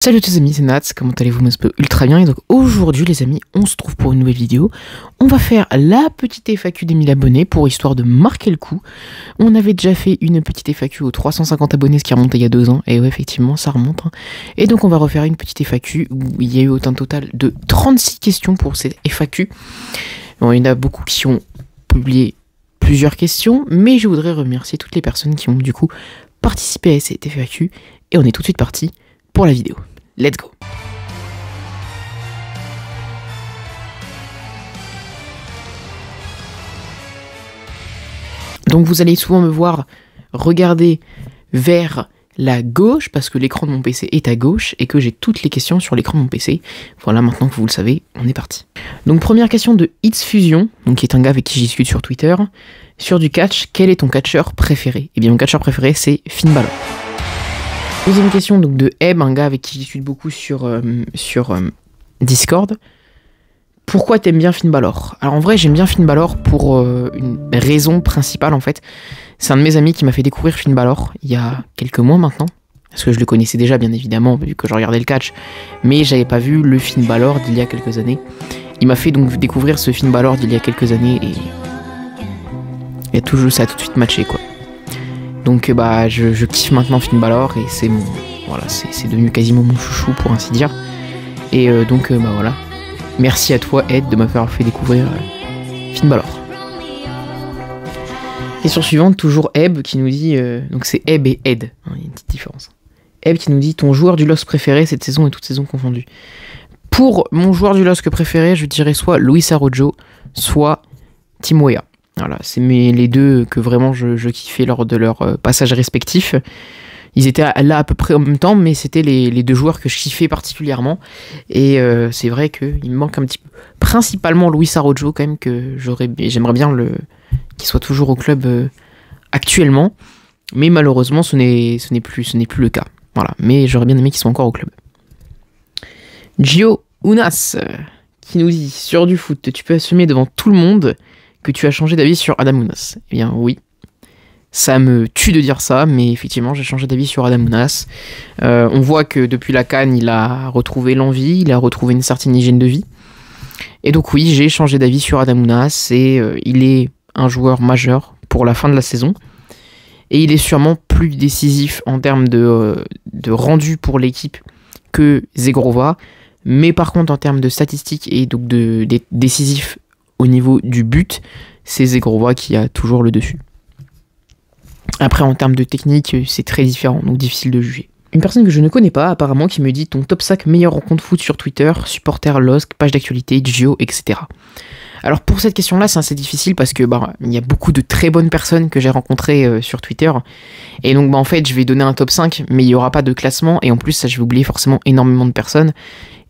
Salut à tous les amis, c'est Nats, comment allez-vous? Moi, ça peut ultra bien. Et donc aujourd'hui les amis, on se trouve pour une nouvelle vidéo. On va faire la petite FAQ des 1000 abonnés pour histoire de marquer le coup. On avait déjà fait une petite FAQ aux 350 abonnés, ce qui remonte il y a 2 ans. Et ouais, effectivement, ça remonte. Et donc on va refaire une petite FAQ où il y a eu un total de 36 questions pour cette FAQ. Bon, il y en a beaucoup qui ont publié plusieurs questions, mais je voudrais remercier toutes les personnes qui ont du coup participé à cette FAQ. Et on est tout de suite parti pour la vidéo. Let's go. Donc vous allez souvent me voir regarder vers la gauche parce que l'écran de mon PC est à gauche et que j'ai toutes les questions sur l'écran de mon PC. Voilà, maintenant que vous le savez, on est parti. Donc première question de It's Fusion, donc qui est un gars avec qui j'y discute sur Twitter. Sur du catch, quel est ton catcheur préféré? Eh bien mon catcheur préféré c'est Finn Balor. Deuxième question donc de Eb, un gars avec qui je discute beaucoup sur Discord. Pourquoi t'aimes bien Finn Balor? Alors en vrai j'aime bien Finn Balor pour une raison principale en fait. C'est un de mes amis qui m'a fait découvrir Finn Balor il y a quelques mois maintenant. Parce que je le connaissais déjà bien évidemment vu que je regardais le catch. Mais j'avais pas vu le Finn Balor d'il y a quelques années. Il m'a fait donc découvrir ce Finn Balor d'il y a quelques années et ça a tout de suite matché quoi. Donc bah je kiffe maintenant Finn Balor et c'est mon voilà, c'est devenu quasiment mon chouchou pour ainsi dire. Et donc bah voilà. Merci à toi Ed de m'avoir fait découvrir Finn Balor. Question suivante, toujours Eb qui nous dit donc c'est Eb et Ed, hein, il y a une petite différence. Eb qui nous dit ton joueur du LOSC préféré cette saison et toute saison confondue. Pour mon joueur du LOSC préféré, je dirais soit Luis Arrojo, soit Tim Weah. Voilà, c'est les deux que vraiment je kiffais lors de leur passage respectif. Ils étaient là à peu près en même temps, mais c'était les deux joueurs que je kiffais particulièrement. Et c'est vrai qu'il me manque un petit peu. Principalement Luis Arrojo, quand même, que j'aimerais bien qu'il soit toujours au club actuellement. Mais malheureusement, ce n'est plus le cas. Voilà, mais j'aurais bien aimé qu'il soit encore au club. Gio Unas, qui nous dit, sur du foot, tu peux assumer devant tout le monde que tu as changé d'avis sur Adam Unas. Eh bien oui, ça me tue de dire ça, mais effectivement j'ai changé d'avis sur Adam Unas. On voit que depuis la CAN, il a retrouvé l'envie, il a retrouvé une certaine hygiène de vie. Et donc oui, j'ai changé d'avis sur Adam Unas et il est un joueur majeur pour la fin de la saison. Et il est sûrement plus décisif en termes de rendu pour l'équipe que Zegrova. Mais par contre en termes de statistiques et donc décisif au niveau du but, c'est Zegrova qui a toujours le dessus. Après, en termes de technique, c'est très différent, donc difficile de juger. Une personne que je ne connais pas, apparemment, qui me dit ton top 5 meilleure rencontre foot sur Twitter, supporter LOSC, page d'actualité, Gio, etc. Alors pour cette question-là, c'est assez difficile parce que il y a beaucoup de très bonnes personnes que j'ai rencontrées sur Twitter. Et donc en fait, je vais donner un top 5, mais il n'y aura pas de classement. Et en plus, ça, je vais oublier forcément énormément de personnes.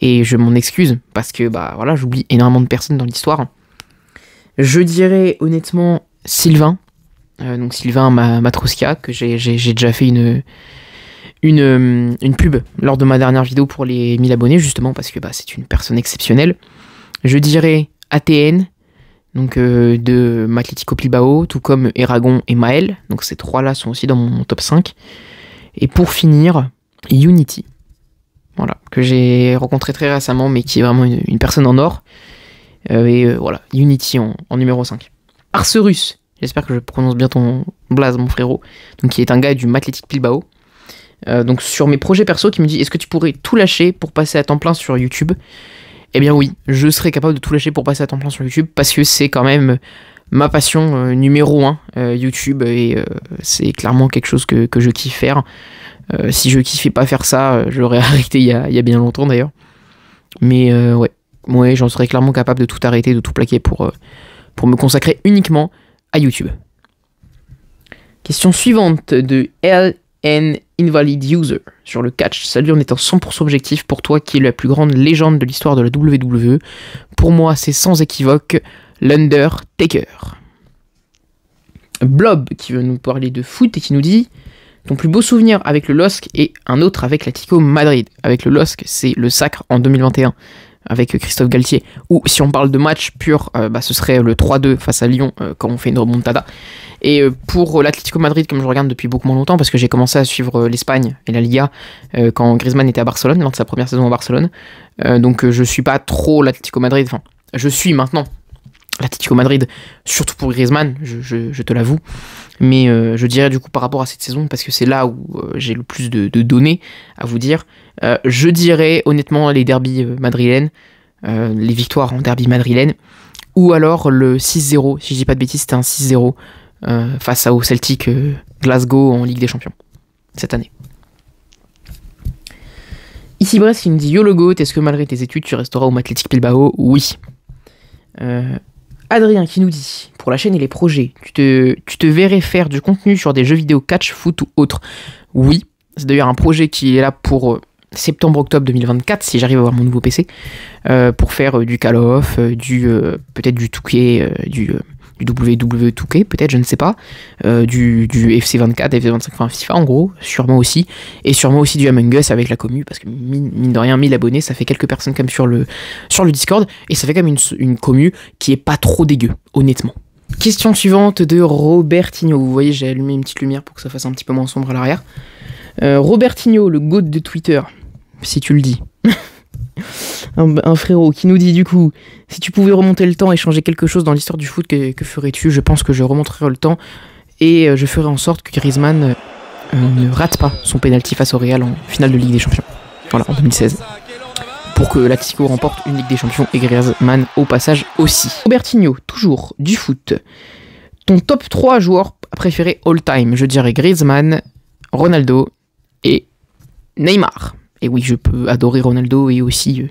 Et je m'en excuse parce que voilà, j'oublie énormément de personnes dans l'histoire. Je dirais honnêtement Sylvain, donc Sylvain Matroska, que j'ai déjà fait une pub lors de ma dernière vidéo pour les 1000 abonnés, justement parce que c'est une personne exceptionnelle. Je dirais ATN, donc de Atlético Bilbao, tout comme Eragon et Maël, donc ces trois-là sont aussi dans mon top 5. Et pour finir, Unity, voilà, que j'ai rencontré très récemment, mais qui est vraiment une personne en or. Voilà, Unity en numéro 5. Arcerus, j'espère que je prononce bien ton blaze mon frérot, donc qui est un gars du Athletic Bilbao. Donc sur mes projets perso qui me dit est-ce que tu pourrais tout lâcher pour passer à temps plein sur YouTube? Eh bien oui, je serais capable de tout lâcher pour passer à temps plein sur YouTube parce que c'est quand même ma passion numéro 1 YouTube et c'est clairement quelque chose que je kiffe faire. Si je kiffais pas faire ça, je l'aurais arrêté il y a bien longtemps d'ailleurs. Mais ouais, j'en serais clairement capable de tout arrêter, de tout plaquer pour me consacrer uniquement à YouTube. Question suivante de LN Invalid User sur le catch. Salut, en étant 100% objectif, pour toi qui est la plus grande légende de l'histoire de la WWE, pour moi c'est sans équivoque l'Undertaker. Blob qui veut nous parler de foot et qui nous dit ton plus beau souvenir avec le LOSC et un autre avec l'Atlético Madrid. Avec le LOSC, c'est le sacre en 2021 avec Christophe Galtier. Ou si on parle de match pur, ce serait le 3-2 face à Lyon quand on fait une remontada. Et pour l'Atlético Madrid, comme je regarde depuis beaucoup moins longtemps, parce que j'ai commencé à suivre l'Espagne et la Liga quand Griezmann était à Barcelone, lors de sa première saison à Barcelone. Donc je suis pas trop l'Atlético Madrid, enfin, je suis maintenant l'Atlético Madrid, surtout pour Griezmann, je te l'avoue. Mais je dirais du coup par rapport à cette saison, parce que c'est là où j'ai le plus de données à vous dire, je dirais honnêtement les derbys madrilènes, les victoires en derby madrilène, ou alors le 6-0, si je dis pas de bêtises, c'était un 6-0 face au Celtic Glasgow en Ligue des Champions, cette année. Ici Brest qui me dit « Yo le GOAT, est-ce que malgré tes études, tu resteras au Athletic Bilbao ?» Oui. Adrien qui nous dit « Pour la chaîne et les projets, tu te verrais faire du contenu sur des jeux vidéo catch, foot ou autre ?» Oui. C'est d'ailleurs un projet qui est là pour septembre-octobre 2024, si j'arrive à avoir mon nouveau PC, pour faire du Call of, peut-être du 2K, du WWE2K, peut-être, je ne sais pas, du FC24, FC25, enfin FIFA en gros, sûrement aussi, et sûrement aussi du Among Us avec la commu, parce que mine de rien, 1000 abonnés, ça fait quelques personnes comme sur le Discord, et ça fait quand même une commu qui est pas trop dégueu, honnêtement. Question suivante de Robertinho, vous voyez, j'ai allumé une petite lumière pour que ça fasse un petit peu moins sombre à l'arrière. Robertinho, le GOAT de Twitter, si tu le dis. un frérot qui nous dit du coup, si tu pouvais remonter le temps et changer quelque chose dans l'histoire du foot, que ferais-tu? Je pense que je remonterais le temps et je ferais en sorte que Griezmann ne rate pas son penalty face au Real en finale de Ligue des Champions. Voilà, en 2016. Pour que l'Atlético remporte une Ligue des Champions et Griezmann au passage aussi. Robertinho, toujours du foot. Ton top 3 joueurs préférés all time, je dirais Griezmann, Ronaldo et Neymar. Et oui, je peux adorer Ronaldo et aussi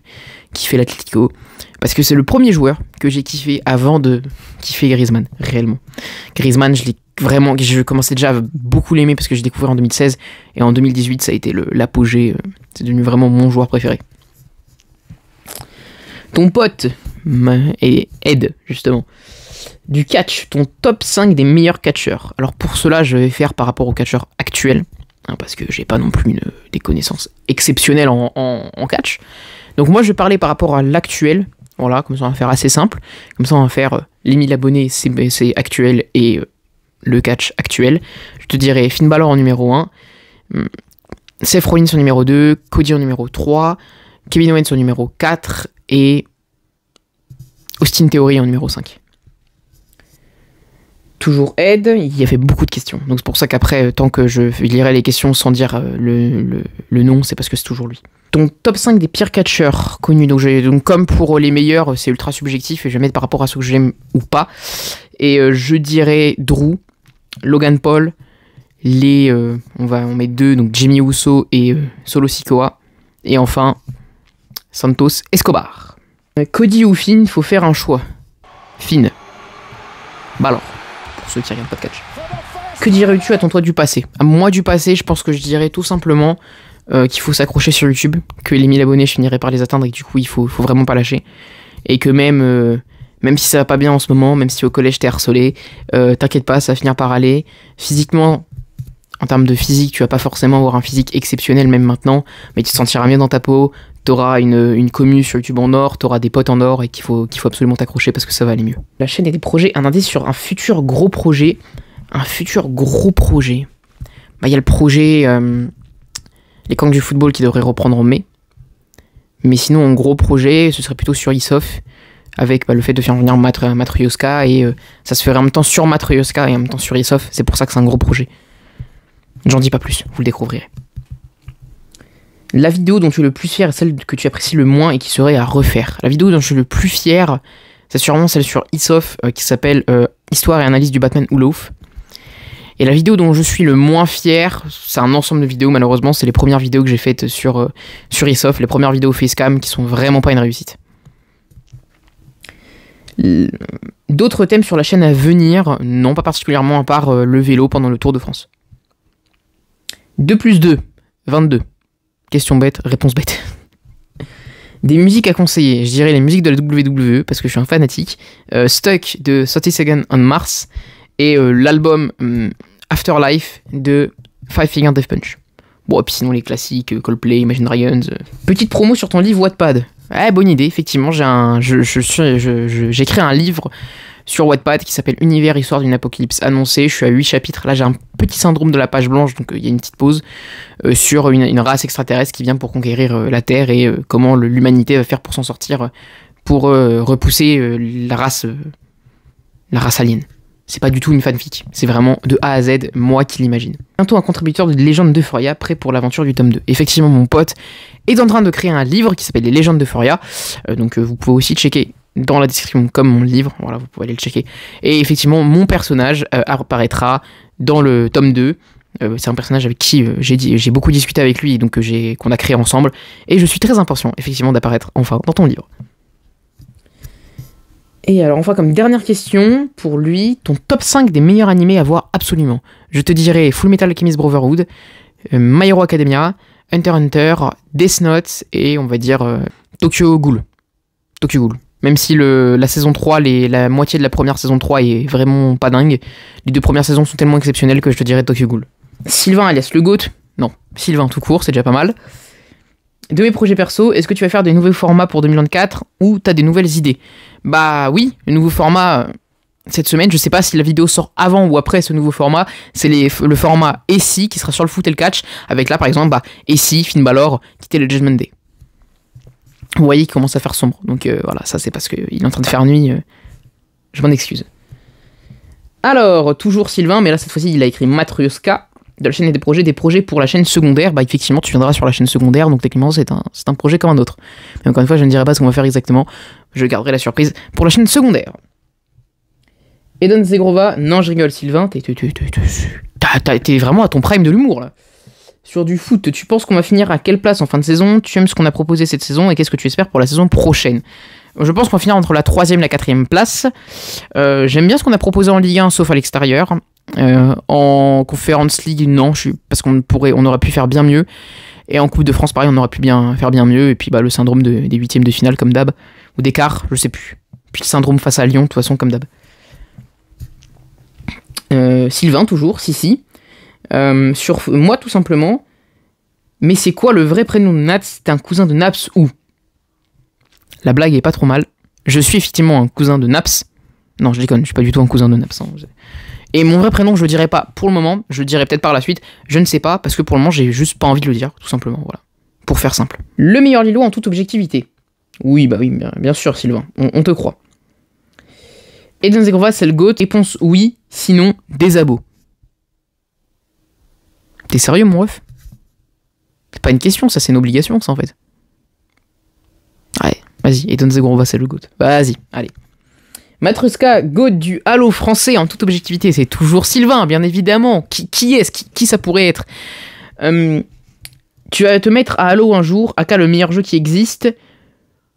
kiffer l'Atlético. Parce que c'est le premier joueur que j'ai kiffé avant de kiffer Griezmann, réellement. Griezmann, je commençais déjà à beaucoup l'aimer parce que j'ai découvert en 2016. Et en 2018, ça a été l'apogée. C'est devenu vraiment mon joueur préféré. Ton pote, et Ed, justement, du catch, ton top 5 des meilleurs catcheurs. Alors pour cela, je vais faire par rapport aux catcheurs actuels. Parce que j'ai pas non plus des connaissances exceptionnelles en catch. Donc moi je vais parler par rapport à l'actuel. Voilà, comme ça on va faire assez simple. Comme ça on va faire les 1000 abonnés, c'est actuel, et le catch actuel. Je te dirais Finn Balor en numéro 1, Seth Rollins en numéro 2, Cody en numéro 3, Kevin Owens en numéro 4 et Austin Theory en numéro 5. Toujours Ed, il y avait beaucoup de questions. Donc c'est pour ça qu'après, tant que je lirai les questions sans dire le nom, c'est parce que c'est toujours lui. Ton top 5 des pires catcheurs connus. Donc comme pour les meilleurs, c'est ultra subjectif et je vais mettre par rapport à ceux que j'aime ou pas. Et je dirais Drew, Logan Paul, on met 2, donc Jimmy Uso et Solo Sikoa. Et enfin, Santos Escobar. Cody ou Finn, faut faire un choix. Finn. Bah alors. Ceux qui regardent pas de catch. Que dirais-tu à ton toi du passé? À moi du passé, je pense que je dirais tout simplement qu'il faut s'accrocher sur YouTube, que les 1000 abonnés, je finirai par les atteindre et que du coup, il faut vraiment pas lâcher. Et que même si ça va pas bien en ce moment, même si au collège t'es harcelé, t'inquiète pas, ça va finir par aller. Physiquement, en termes de physique, tu vas pas forcément avoir un physique exceptionnel même maintenant, mais tu te sentiras mieux dans ta peau, t'auras une commu sur YouTube en or, t'auras des potes en or et qu'il faut absolument t'accrocher parce que ça va aller mieux. La chaîne et des projets, un indice sur un futur gros projet. Un futur gros projet. Bah, y a le projet les Kangs du football qui devrait reprendre en mai. Mais sinon, un gros projet, ce serait plutôt sur Isof, avec le fait de faire venir Matryoshka, et ça se ferait en même temps sur Matryoshka et en même temps sur Isof. C'est pour ça que c'est un gros projet. J'en dis pas plus, vous le découvrirez. La vidéo dont tu es le plus fier est celle que tu apprécies le moins et qui serait à refaire. La vidéo dont je suis le plus fier, c'est sûrement celle sur Isof qui s'appelle Histoire et analyse du Batman Oolaf. Et la vidéo dont je suis le moins fier, c'est un ensemble de vidéos malheureusement, c'est les premières vidéos que j'ai faites sur Isof, les premières vidéos facecam qui sont vraiment pas une réussite. D'autres thèmes sur la chaîne à venir, non pas particulièrement à part le vélo pendant le Tour de France. 2 plus 2, 22. Question bête, réponse bête. Des musiques à conseiller, je dirais les musiques de la WWE parce que je suis un fanatique. Stuck de 30 Seconds on Mars et l'album Afterlife de Five Finger Death Punch. Bon, et puis sinon les classiques, Coldplay, Imagine Dragons. Petite promo sur ton livre Wattpad. Ouais, bonne idée, effectivement, j'ai écrit un livre sur Wattpad qui s'appelle Univers Histoire d'une apocalypse annoncée. Je suis à 8 chapitres. Là, j'ai un petit syndrome de la page blanche, donc il y a une petite pause sur une race extraterrestre qui vient pour conquérir la Terre et comment l'humanité va faire pour s'en sortir, pour repousser la race alien. C'est pas du tout une fanfic, c'est vraiment de A à Z, moi qui l'imagine. Bientôt un contributeur de Légendes d'Euphoria, prêt pour l'aventure du tome 2. Effectivement, mon pote est en train de créer un livre qui s'appelle Les Légendes d'Euphoria, donc vous pouvez aussi checker dans la description comme mon livre, voilà, vous pouvez aller le checker. Et effectivement, mon personnage apparaîtra dans le tome 2. C'est un personnage avec qui j'ai beaucoup discuté avec lui, donc qu'on a créé ensemble, et je suis très impatient, effectivement, d'apparaître enfin dans ton livre. Et alors enfin comme dernière question, pour lui, ton top 5 des meilleurs animés à voir absolument. Je te dirais Full Metal Alchemist Brotherhood, My Hero Academia, Hunter x Hunter, Death Note et on va dire Tokyo Ghoul. Tokyo Ghoul. Même si la saison 3, la moitié de la première saison 3 est vraiment pas dingue, les 2 premières saisons sont tellement exceptionnelles que je te dirais Tokyo Ghoul. Sylvain alias le GOAT, non, Sylvain tout court, c'est déjà pas mal. De mes projets perso, est-ce que tu vas faire des nouveaux formats pour 2024 ou t'as des nouvelles idées? Bah oui, le nouveau format cette semaine, je sais pas si la vidéo sort avant ou après ce nouveau format, c'est le format Essie qui sera sur le foot et le catch, avec là par exemple Essie, Finn Balor, quitter le Judgment Day. Vous voyez qu'il commence à faire sombre, donc voilà, ça c'est parce qu'il est en train de faire nuit, je m'en excuse. Alors, toujours Sylvain, mais là cette fois-ci il a écrit Matryoshka, de la chaîne et des projets pour la chaîne secondaire. Bah effectivement tu viendras sur la chaîne secondaire, donc techniquement c'est un projet comme un autre. Mais encore une fois je ne dirai pas ce qu'on va faire exactement, je garderai la surprise pour la chaîne secondaire. Eden Zegrova, non je rigole Sylvain, t'es vraiment à ton prime de l'humour là. Sur du foot, tu penses qu'on va finir à quelle place en fin de saison? Tu aimes ce qu'on a proposé cette saison et qu'est-ce que tu espères pour la saison prochaine? Je pense qu'on va finir entre la 3e et la 4e place. J'aime bien ce qu'on a proposé en Ligue 1 sauf à l'extérieur. En Conference League, non, parce qu'on aurait pu faire bien mieux. Et en Coupe de France, pareil, on aurait pu faire bien mieux. Et puis le syndrome des 8e de finale, comme d'hab. Ou d'écart, je sais plus. Puis le syndrome face à Lyon, de toute façon, comme d'hab. Sylvain, toujours, si. Sur moi, tout simplement. Mais c'est quoi le vrai prénom de Nats? C'est un cousin de Naps ou? La blague est pas trop mal. Je suis effectivement un cousin de Naps. Non, je déconne, je suis pas du tout un cousin de Naps. Hein. Et mon vrai prénom, je le dirai pas pour le moment, je le dirai peut-être par la suite, je ne sais pas, parce que pour le moment, j'ai juste pas envie de le dire, tout simplement, voilà. Pour faire simple. Le meilleur Lilo en toute objectivité. Oui, bah oui, bien sûr, Sylvain, on te croit. Eden Zegrova, c'est le GOAT. Réponse oui, sinon, des abos. T'es sérieux, mon ref? C'est pas une question, ça, c'est une obligation, ça, en fait. Ouais, vas-y, Eden Zegrova, c'est le GOAT. Vas-y, allez. Matryoshka, GOAT du Halo français en toute objectivité, c'est toujours Sylvain, bien évidemment. Qui est-ce? Qui ça pourrait être? Tu vas te mettre à Halo un jour, aka le meilleur jeu qui existe.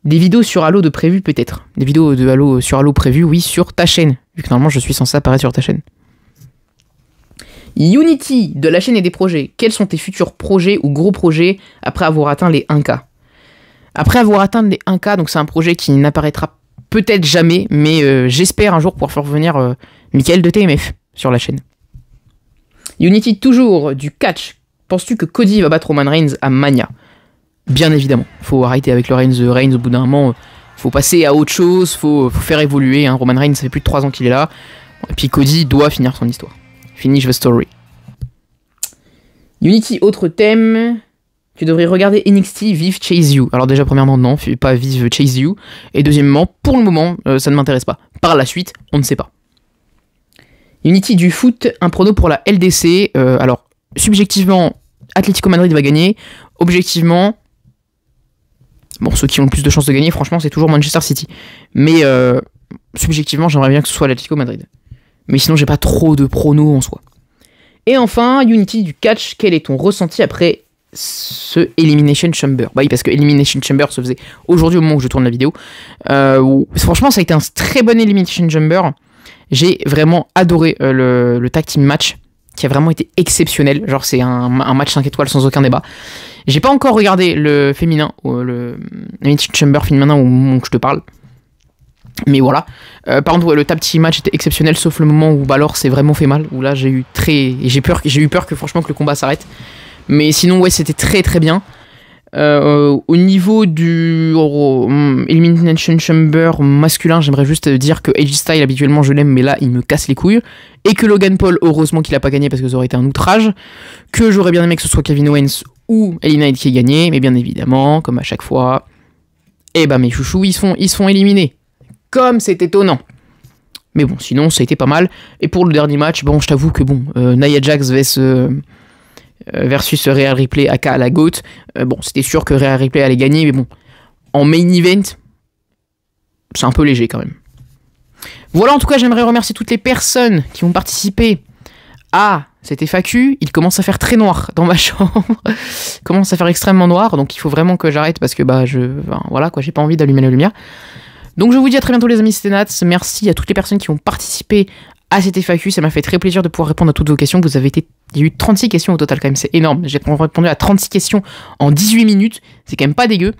Des vidéos sur Halo de prévues peut-être. Des vidéos de Halo sur Halo prévues, oui, sur ta chaîne. Vu que normalement je suis censé apparaître sur ta chaîne. Unity, de la chaîne et des projets. Quels sont tes futurs projets ou gros projets après avoir atteint les 1K? Après avoir atteint les 1K, donc c'est un projet qui n'apparaîtra peut-être jamais, mais j'espère un jour pouvoir faire revenir Mickaël de TMF sur la chaîne. Unity, toujours du catch. Penses-tu que Cody va battre Roman Reigns à Mania? Bien évidemment. Faut arrêter avec le Reigns au bout d'un moment. Faut passer à autre chose, faut faire évoluer. Hein. Roman Reigns, ça fait plus de 3 ans qu'il est là. Et puis Cody doit finir son histoire. Finish the story. Unity, autre thème. Tu devrais regarder NXT Vive Chase You. Alors déjà, premièrement, non, pas Vive Chase You. Et deuxièmement, pour le moment, ça ne m'intéresse pas. Par la suite, on ne sait pas. Unity du foot, un prono pour la LDC. Alors, subjectivement, Atlético Madrid va gagner. Objectivement, bon, ceux qui ont le plus de chances de gagner, franchement, c'est toujours Manchester City. Mais subjectivement, j'aimerais bien que ce soit l'Atlético Madrid. Mais sinon, j'ai pas trop de pronos en soi. Et enfin, Unity du catch, quel est ton ressenti après ce Elimination Chamber? Bah oui, parce que Elimination Chamber se faisait aujourd'hui au moment où je tourne la vidéo. Franchement, ça a été un très bon Elimination Chamber. J'ai vraiment adoré le tag team match, qui a vraiment été exceptionnel. Genre, c'est un match 5 étoiles sans aucun débat. J'ai pas encore regardé le féminin, le Elimination Chamber féminin au moment où je te parle. Mais voilà. Par contre, le tag team match était exceptionnel, sauf le moment où Balor s'est vraiment fait mal. Où là, j'ai eu peur que franchement que le combat s'arrête. Mais sinon, ouais, c'était très très bien. Au niveau du Elimination Chamber masculin, j'aimerais juste dire que AJ Styles, habituellement, je l'aime, mais là, il me casse les couilles. Et que Logan Paul, heureusement qu'il a pas gagné parce que ça aurait été un outrage. Que j'aurais bien aimé que ce soit Kevin Owens ou LA Knight qui ait gagné, mais bien évidemment, comme à chaque fois, eh ben mes chouchous, ils se font éliminer. Comme c'est étonnant. Mais bon, sinon, ça a été pas mal. Et pour le dernier match, bon, je t'avoue que bon, Nia Jax versus Rhea Ripley aka la GOAT. Bon, c'était sûr que Rhea Ripley allait gagner, mais bon, en main event, c'est un peu léger quand même. Voilà, en tout cas, j'aimerais remercier toutes les personnes qui ont participé à cette FAQ. Il commence à faire très noir dans ma chambre. Il commence à faire extrêmement noir, donc il faut vraiment que j'arrête parce que bah voilà quoi, j'ai pas envie d'allumer la lumière. Donc je vous dis à très bientôt les amis, c'était Nats. Merci à toutes les personnes qui ont participé à cette FAQ, ça m'a fait très plaisir de pouvoir répondre à toutes vos questions. Il y a eu 36 questions au total quand même, c'est énorme. J'ai répondu à 36 questions en 18 minutes, c'est quand même pas dégueu.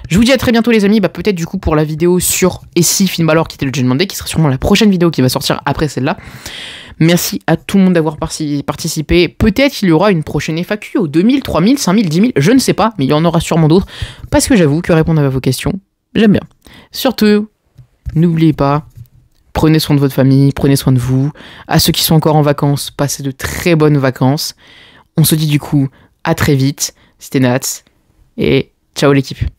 Je vous dis à très bientôt les amis, bah peut-être du coup pour la vidéo sur et si Finn Balor quittait le Judgment Day, qui sera sûrement la prochaine vidéo qui va sortir après celle-là. Merci à tout le monde d'avoir participé. Peut-être qu'il y aura une prochaine FAQ aux 2000, 3000, 5000, 10 000, je ne sais pas, mais il y en aura sûrement d'autres. Parce que j'avoue que répondre à vos questions, j'aime bien. Surtout, n'oubliez pas, prenez soin de votre famille, prenez soin de vous. À ceux qui sont encore en vacances, passez de très bonnes vacances. On se dit du coup à très vite. C'était Nats et ciao l'équipe.